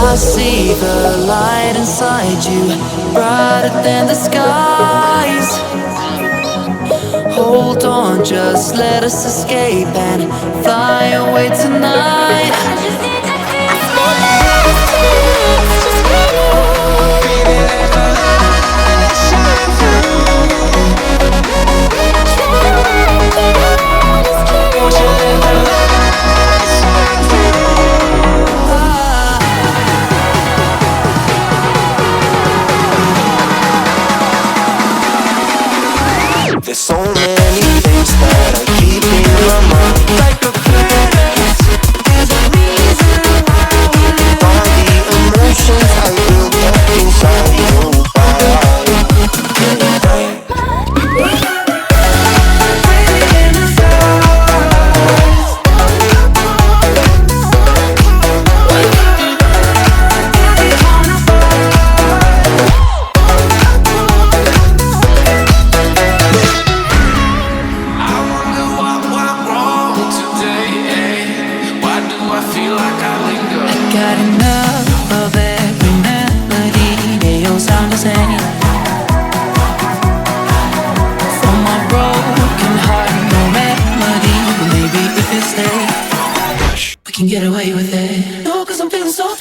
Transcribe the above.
I see the light inside you, brighter than the skies. Hold on, just let us escape and fly away tonight. There's so many things that I keep in my mind, like a purpose. There's a reason why we live. All the emotions I built up inside you. Got enough of every melody, they all sound the same. For my broken heart, no remedy. But maybe if you stay, we can get away with it. No, 'cause I'm feeling so